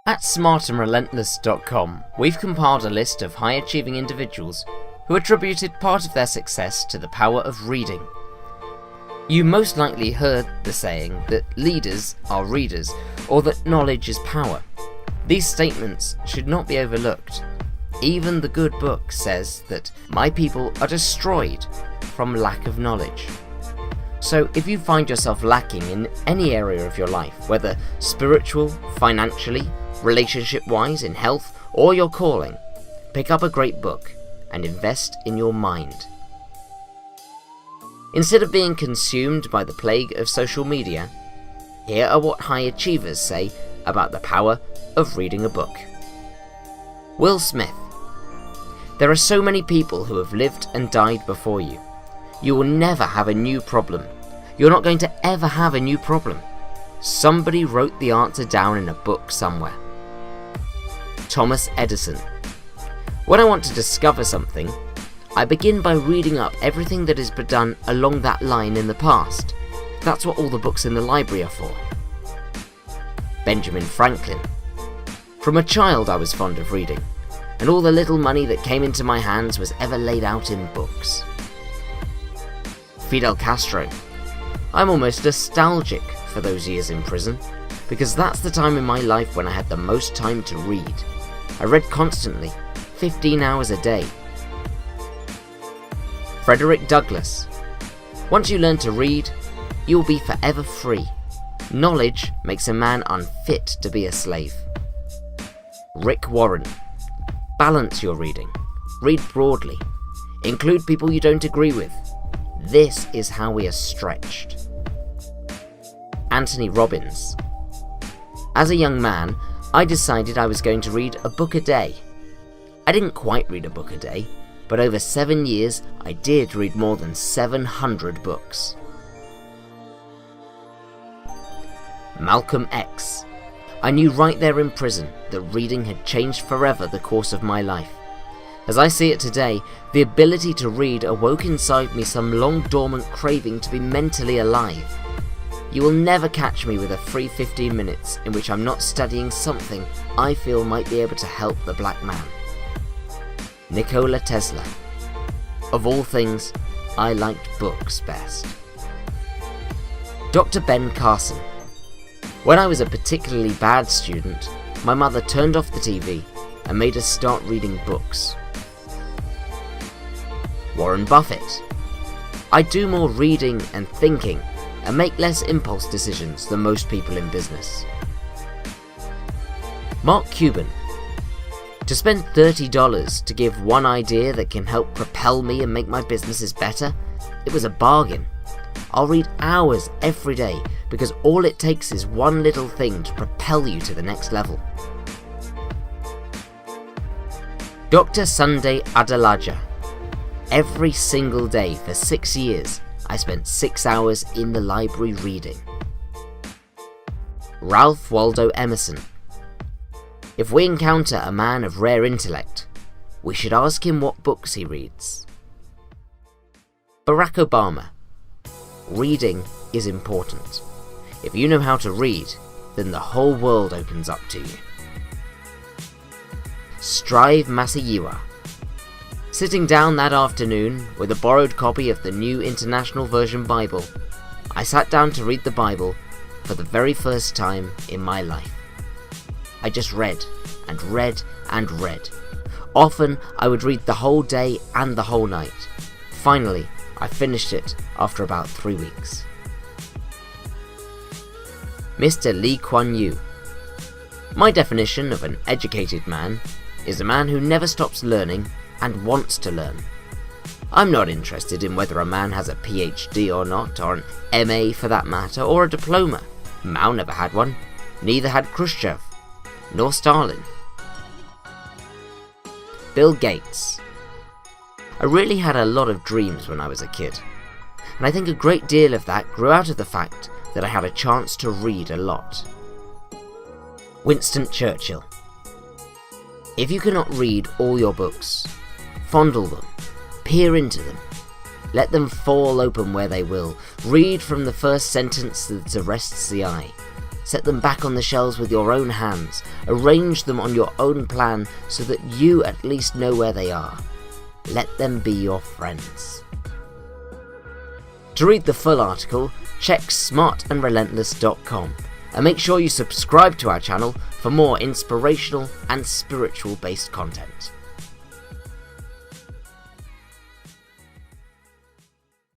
At smartandrelentless.com, we've compiled a list of high-achieving individuals who attributed part of their success to the power of reading. You most likely heard the saying that leaders are readers, or that knowledge is power. These statements should not be overlooked. Even the good book says that my people are destroyed from lack of knowledge. So if you find yourself lacking in any area of your life, whether spiritual, financially, relationship-wise, in health, or your calling, pick up a great book and invest in your mind. Instead of being consumed by the plague of social media, here are what high achievers say about the power of reading a book. Will Smith. There are so many people who have lived and died before you. You will never have a new problem. You're not going to ever have a new problem. Somebody wrote the answer down in a book somewhere. Thomas Edison. When I want to discover something, I begin by reading up everything that has been done along that line in the past. That's what all the books in the library are for. Benjamin Franklin. From a child I was fond of reading, and all the little money that came into my hands was ever laid out in books. Fidel Castro. I'm almost nostalgic for those years in prison, because that's the time in my life when I had the most time to read. I read constantly, 15 hours a day. Frederick Douglass. Once you learn to read, you'll be forever free. Knowledge makes a man unfit to be a slave. Rick Warren. Balance your reading. Read broadly. Include people you don't agree with. This is how we are stretched. Anthony Robbins. As a young man, I decided I was going to read a book a day. I didn't quite read a book a day, but over 7 years, I did read more than 700 books. Malcolm X. I knew right there in prison that reading had changed forever the course of my life. As I see it today, the ability to read awoke inside me some long-dormant craving to be mentally alive. You will never catch me with a free 15 minutes in which I'm not studying something I feel might be able to help the black man. Nikola Tesla. Of all things, I liked books best. Dr. Ben Carson. When I was a particularly bad student, my mother turned off the TV and made us start reading books. Warren Buffett. I do more reading and thinking and make less impulse decisions than most people in business. Mark Cuban. To spend $30 to give one idea that can help propel me and make my businesses better, it was a bargain. I'll read hours every day because all it takes is one little thing to propel you to the next level. Dr. Sunday Adelaja. Every single day for 6 years, I spent 6 hours in the library reading. Ralph Waldo Emerson. If we encounter a man of rare intellect, we should ask him what books he reads. Barack Obama. Reading is important. If you know how to read, then the whole world opens up to you. Strive Masiyiwa. Sitting down that afternoon with a borrowed copy of the New International Version Bible, I sat down to read the Bible for the very first time in my life. I just read and read and read. Often I would read the whole day and the whole night. Finally, I finished it after about 3 weeks. Mr. Lee Kuan Yew. My definition of an educated man is a man who never stops learning and wants to learn. I'm not interested in whether a man has a PhD or not, or an MA for that matter, or a diploma. Mao never had one, neither had Khrushchev, nor Stalin. Bill Gates. I really had a lot of dreams when I was a kid, and I think a great deal of that grew out of the fact that I had a chance to read a lot. Winston Churchill. If you cannot read all your books, fondle them, peer into them, let them fall open where they will, read from the first sentence that arrests the eye, Set them back on the shelves with your own hands. Arrange them on your own plan so that you at least know where they are. Let them be your friends. To read the full article, check smartandrelentless.com and make sure you subscribe to our channel for more inspirational and spiritual based content.